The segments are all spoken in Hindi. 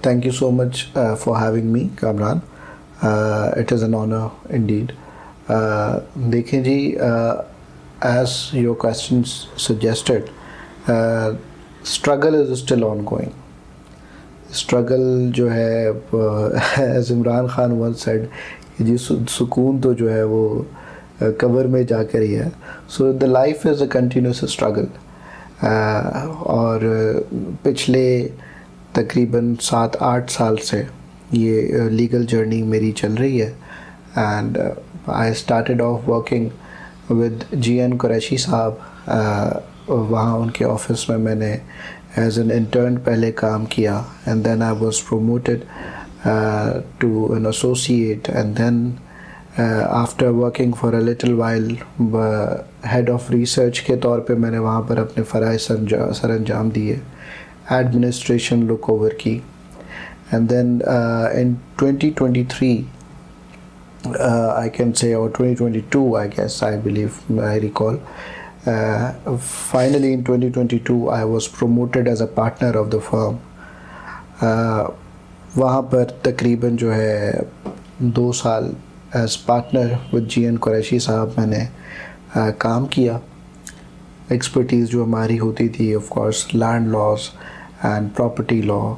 Thank you so much for having me, Kamran. It is an honor indeed. देखें जी, as your questions suggested, struggle is still ongoing. Struggle जो है, as Imran Khan once said, कि जी सुकून तो जो है वो कब्र में जाकर ही है. So the life is a continuous struggle. और पिछले तकरीबन 7-8 साल से ये लीगल जर्नी मेरी चल रही है. And I started of working with GN Qureshi साहब. वहाँ उनके ऑफिस में मैंने एज एन इंटर्न पहले काम किया, and then I was promoted to an associate, and then after working for a little while head of research के तौर पे मैंने वहाँ पर अपने फ़राइज़ सर अंजाम दिए, एडमिनिस्ट्रेशन लुक ओवर की. And then in 2023 I can say, or 2022 I guess, I believe, I recall, finally in 2022 I was promoted as a partner of the firm. वहाँ पर तकरीबन जो है 2 साल as partner with GN Qureshi साहब मैंने काम किया. एक्सपर्टीज़ जो हमारी होती थी, of course land laws and property law.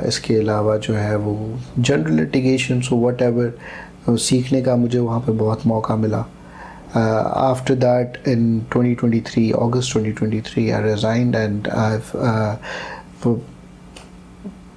इसके अलावा जो है वो general litigation, so whatever सीखने का मुझे वहाँ पे बहुत मौका मिला. After that in 2023, August 2023, I resigned and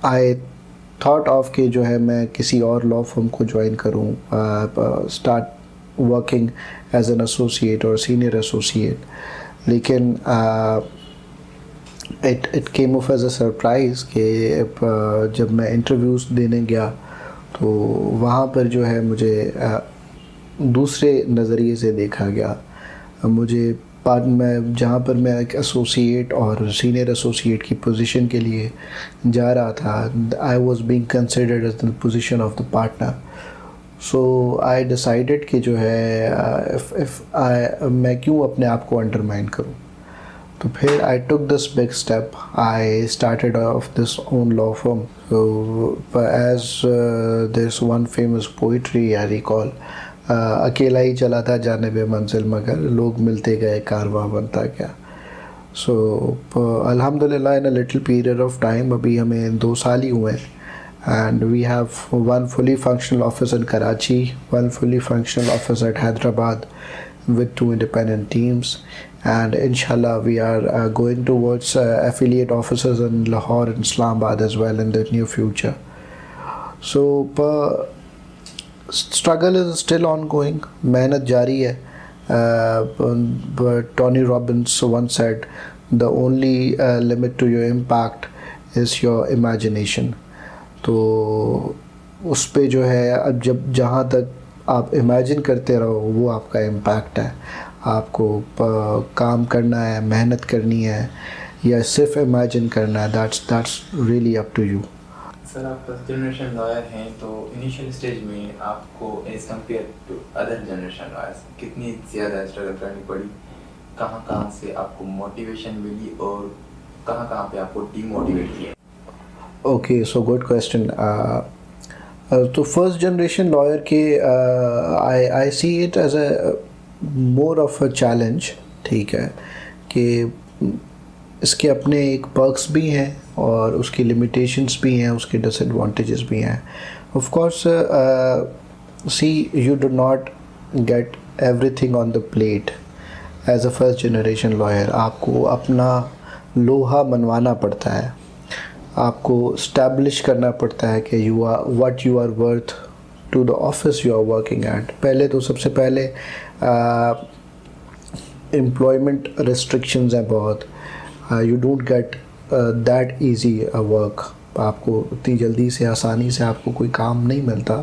I thought of कि जो है मैं किसी और लॉ फर्म को ज्वाइन करूँ, start working as an associate और सीनियर एसोसिएट. लेकिन it came off as a surprise कि जब मैं इंटरव्यूज़ देने गया तो वहाँ पर जो है मुझे दूसरे नज़रिए से देखा गया. मुझे मैं जहाँ पर मैं एक एसोसिएट और सीनियर एसोसिएट की पोजीशन के लिए जा रहा था, I was being considered as the position of the partner. So I decided कि जो है मैं क्यों अपने आप को अंडरमाइन करूँ. तो फिर I took this big step. I started off this own law firm. As this one famous poetry I recall, अकेला ही चला था जानिब मंजिल मगर लोग मिलते गए कारवां बनता गया. सो अल्हम्दुलिल्लाह in a little period of time, अभी हमें 2 साल ही हुए हैं, and we have one fully functional office in Karachi, one fully functional office at Hyderabad with 2 independent teams, and inshallah we are going towards affiliate offices in Lahore and Islamabad as well in the near future. So struggle is still ongoing, mehnat jari hai. But Tony Robbins once said, the only limit to your impact is your imagination. तो उस पे जो है, अब जब जहाँ तक आप इमेजिन करते रहो वो आपका इम्पैक्ट है. आपको काम करना है, मेहनत करनी है, या सिर्फ इमेजिन करना है, that's really up to you. Sir, आप फर्स्ट जनरेशन लॉयर हैं, तो इनिशियल स्टेज में आपको as compared to other generation lawyers कितनी ज़्यादा स्ट्रगल करनी पड़ी? कहाँ से आपको मोटिवेशन मिली और कहाँ पे आपको डीमोटिवेट किया? Okay, so good question. तो फर्स्ट जनरेशन लॉयर के I see it as a more of a challenge. ठीक है कि इसके अपने एक पर्क्स भी हैं और उसकी लिमिटेशंस भी हैं, उसके डिसएडवांटेजेस भी हैं. Of course see, you do not get everything on the plate as a first generation lawyer. आपको अपना लोहा मनवाना पड़ता है, आपको स्टैब्लिश करना पड़ता है कि you are what you are worth to the office you are working at. पहले तो सबसे पहले एम्प्लॉयमेंट रिस्ट्रिक्शंस हैं बहुत. You don't get that easy a work. आपको इतनी जल्दी से, आसानी से आपको कोई काम नहीं मिलता.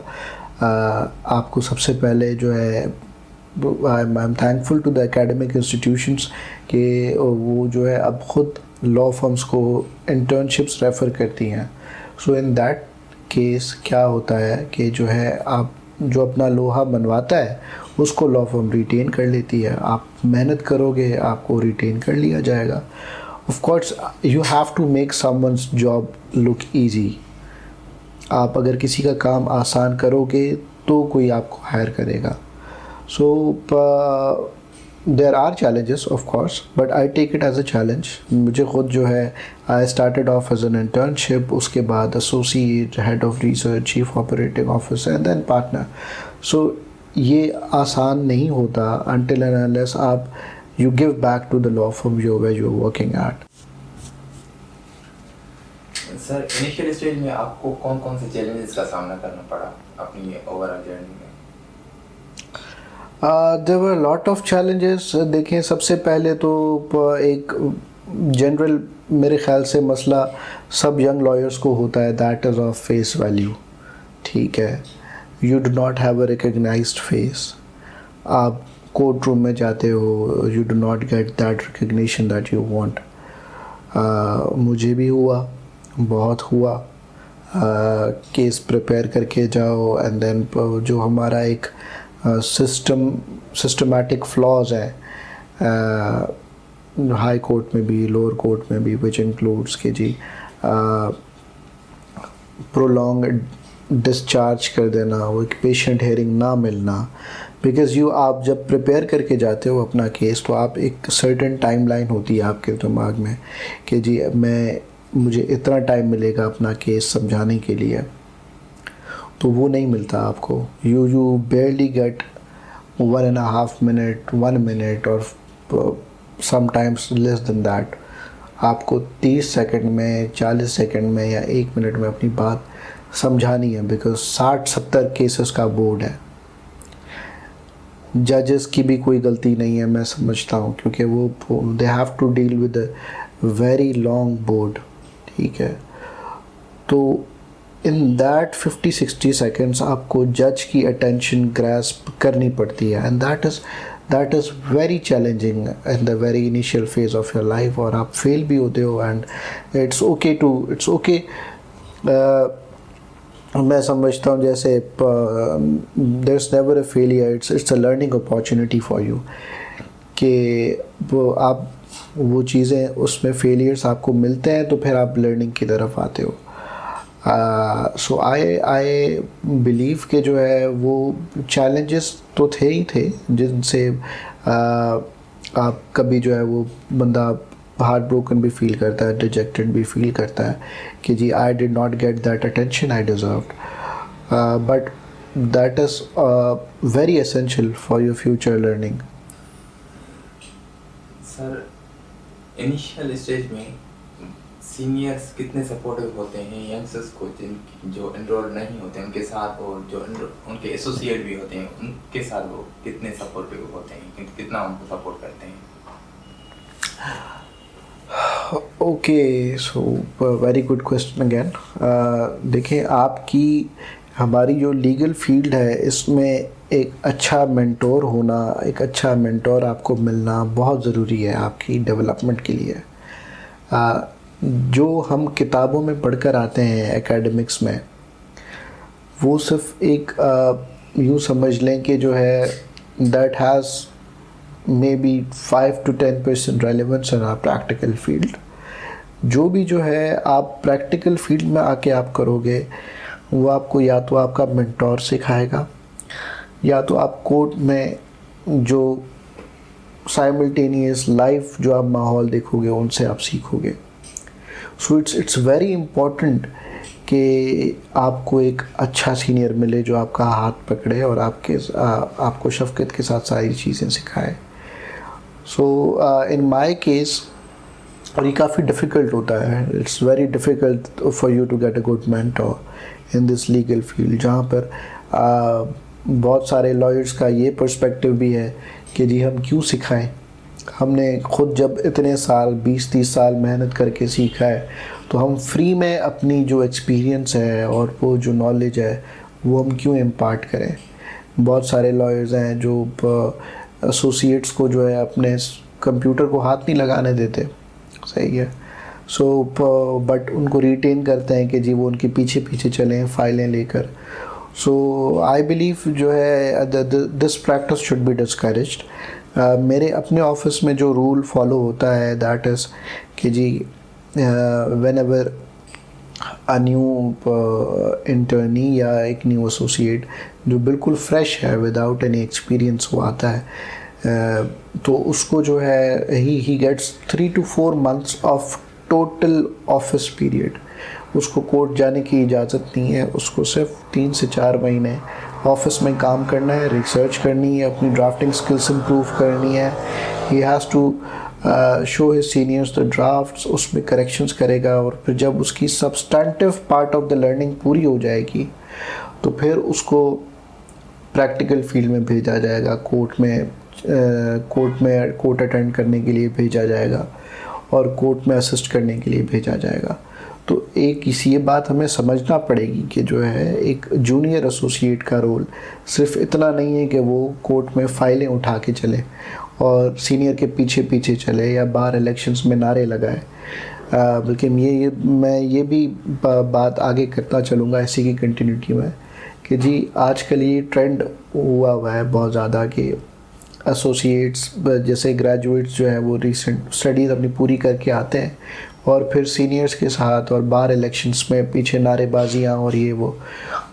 आपको सबसे पहले जो है, I am thankful to the academic institutions कि वो जो है अब ख़ुद लॉ फर्म्स को इंटर्नशिप्स रेफ़र करती हैं. सो इन दैट केस क्या होता है कि जो है आप जो अपना लोहा मनवाता है उसको लॉ फर्म रिटेन कर लेती है. आप मेहनत करोगे, आपको रिटेन कर लिया जाएगा. Of course you have to make someone's job look easy. आप अगर किसी का काम आसान करोगे तो कोई आपको हायर करेगा। So there are challenges of course, but I take it as a challenge. मुझे ख़ुद जो है, I started off as an internship, उसके बाद associate, head of research, chief operating officer and then partner. So ये आसान नहीं होता until and unless आप you give back to the law firm where you're working at. Sir initial stage में आपको कौन कौन से चैलेंजेस का सामना करना पड़ा अपनी ओवरऑल जर्नी में? There were a lot of challenges. देखें, सबसे पहले तो एक जनरल मेरे ख्याल से मसला सब यंग लॉयर्स को होता है, that is of face value. ठीक है, you do not have a recognized face. आप कोर्ट रूम में जाते हो, you do not get that recognition that you want. मुझे भी हुआ, बहुत हुआ। केस प्रिपेयर करके जाओ एंड देन जो हमारा एक सिस्टमैटिक फ्लॉज है हाई कोर्ट में भी, लोअर कोर्ट में भी, विच इंक्लूड्स के जी प्रोलॉन्ग डिस्चार्ज कर देना, वो एक पेशेंट हेयरिंग ना मिलना। बिकॉज़ आप जब प्रिपेयर करके जाते हो अपना केस, तो आप एक सर्टेन टाइमलाइन होती है आपके दिमाग में कि जी मुझे इतना टाइम मिलेगा अपना केस समझाने के लिए, तो वो नहीं मिलता आपको। You barely get 1.5 minute, 1 minute और समटाइम्स लेस देन दैट। आपको 30 सेकंड में, 40 सेकंड में या 1 मिनट में अपनी बात समझानी है, बिकॉज 60-70 केसेस का बोर्ड है। जजेस की भी कोई गलती नहीं है, मैं समझता हूँ, क्योंकि वो they have to deal with a very long board. ठीक है, तो इन दैट 50-60 सेकेंड्स आपको जज की अटेंशन ग्रैस्प करनी पड़ती है, and that is very challenging in the very initial phase of your life. और आप फेल भी होते हो, एंड इट्स ओके। मैं समझता हूँ जैसे there is never a failure, it's a learning opportunity for you, कि आप वो चीज़ें, उसमें फेलियर्स आपको मिलते हैं तो फिर आप लर्निंग की तरफ आते हो। सो आई बिलीव कि जो है वो चैलेंजेस तो थे ही थे, जिनसे आप कभी जो है वो बंदा हार्ट ब्रोकन भी फील करता है, डिजेक्टेड भी फील करता है कि जी I did not get that attention I deserved, but that is very essential for your future learning. Sir initial stage में सीनियर्स कितने सपोर्टिव होते हैं यंगस्टर्स को, जो एनरोल नहीं होते उनके साथ, और जो उनके एसोसिएट भी होते हैं उनके साथ वो कितने सपोर्टिव होते हैं, कितना उनको सपोर्ट करते हैं? Okay, so very good question again. देखिए, आपकी हमारी जो लीगल फील्ड है, इसमें एक अच्छा मेंटोर होना, एक अच्छा मेंटोर आपको मिलना बहुत ज़रूरी है आपकी डेवलपमेंट के लिए। जो हम किताबों में पढ़कर आते हैं एकेडमिक्स में, वो सिर्फ एक यूँ समझ लें कि जो है that has may be 5 to 10% relevance in our practical field. जो भी जो है आप प्रैक्टिकल फील्ड में आके आप करोगे, वो आपको या तो आपका मेंटोर सिखाएगा, या तो आप कोर्ट में जो साइमल्टेनियस लाइफ जो आप माहौल देखोगे उनसे आप सीखोगे। सो इट्स वेरी इम्पोर्टेंट कि आपको एक अच्छा सीनियर मिले जो आपका हाथ पकड़े और आपको शफ़क़त के साथ सारी चीज़ें सिखाए। सो इन माय केस, और ये काफ़ी डिफ़िकल्ट होता है, it's very difficult for you to get a good mentor in this legal field, जहाँ पर बहुत सारे लॉयर्स का ये पर्सपेक्टिव भी है कि जी हम क्यों सिखाएं, हमने खुद जब इतने साल 20-30 साल मेहनत करके सीखा है, तो हम फ्री में अपनी जो एक्सपीरियंस है और वो जो नॉलेज है वो हम क्यों इम्पार्ट करें। बहुत सारे लॉयर्स हैं जो एसोसिएट्स को जो है अपने कंप्यूटर को हाथ नहीं लगाने देते, सही है। सो बट उनको रिटेन करते हैं कि जी वो उनके पीछे पीछे चलें फाइलें लेकर। सो आई बिलीव जो है this practice should be discouraged. मेरे अपने ऑफिस में जो रूल फॉलो होता है दैट इज़ कि जी whenever a new internee या एक न्यू एसोसिएट जो बिल्कुल फ्रेश है विदाउट एनी एक्सपीरियंस वो आता है, तो उसको जो है he gets 3 to 4 months of total office period. उसको कोर्ट जाने की इजाज़त नहीं है, उसको सिर्फ 3 से 4 महीने ऑफिस में काम करना है, रिसर्च करनी है, अपनी ड्राफ्टिंग स्किल्स इम्प्रूव करनी है। He has to show his seniors the drafts, उसमें करेक्शंस करेगा, और फिर जब उसकी substantive part of the learning पूरी हो जाएगी तो फिर उसको प्रैक्टिकल फील्ड में भेजा जाएगा, कोर्ट अटेंड करने के लिए भेजा जाएगा और कोर्ट में असिस्ट करने के लिए भेजा जाएगा। तो एक ये बात हमें समझना पड़ेगी कि जो है एक जूनियर एसोसिएट का रोल सिर्फ इतना नहीं है कि वो कोर्ट में फाइलें उठा के चले और सीनियर के पीछे पीछे चले या बाहर इलेक्शंस में नारे लगाए, बल्कि मैं ये भी बात आगे करता चलूँगा इसी की कंटिन्यूटी में कि जी आजकल ये ट्रेंड हुआ है बहुत ज़्यादा कि एसोसिएट्स जैसे ग्रेजुएट्स जो है वो रीसेंट स्टडीज़ अपनी पूरी करके आते हैं और फिर सीनियर्स के साथ और बाहर इलेक्शंस में पीछे नारेबाजियाँ और ये वो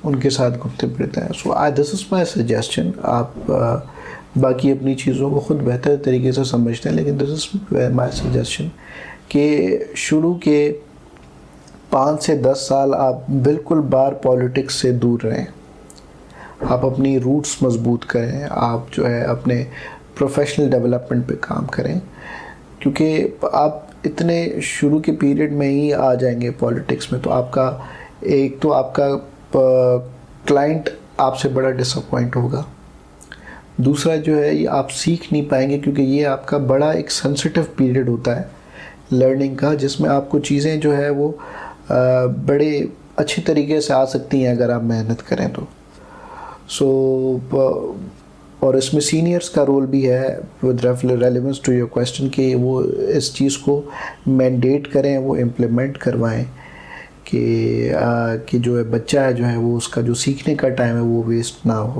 उनके साथ घूमते फिरते हैं। So this is my suggestion. आप बाकी अपनी चीज़ों को ख़ुद बेहतर तरीके से समझते हैं, लेकिन दिस इज़ माई सजेशन कि शुरू के 5 से 10 साल आप बिल्कुल बाहर पॉलिटिक्स से दूर रहें, आप अपनी रूट्स मजबूत करें, आप जो है अपने प्रोफेशनल डेवलपमेंट पे काम करें, क्योंकि आप इतने शुरू के पीरियड में ही आ जाएंगे पॉलिटिक्स में तो आपका क्लाइंट आपसे बड़ा डिसअपॉइंट होगा। दूसरा जो है ये आप सीख नहीं पाएंगे, क्योंकि ये आपका बड़ा एक सेंसिटिव पीरियड होता है लर्निंग का, जिसमें आपको चीज़ें जो है वो बड़े अच्छी तरीके से आ सकती हैं अगर आप मेहनत करें तो। और इसमें सीनियर्स का रोल भी है with relevance to your question कि वो इस चीज़ को मैंडेट करें, वो इम्प्लीमेंट करवाएं कि जो है बच्चा है जो है वो उसका जो सीखने का टाइम है वो वेस्ट ना हो।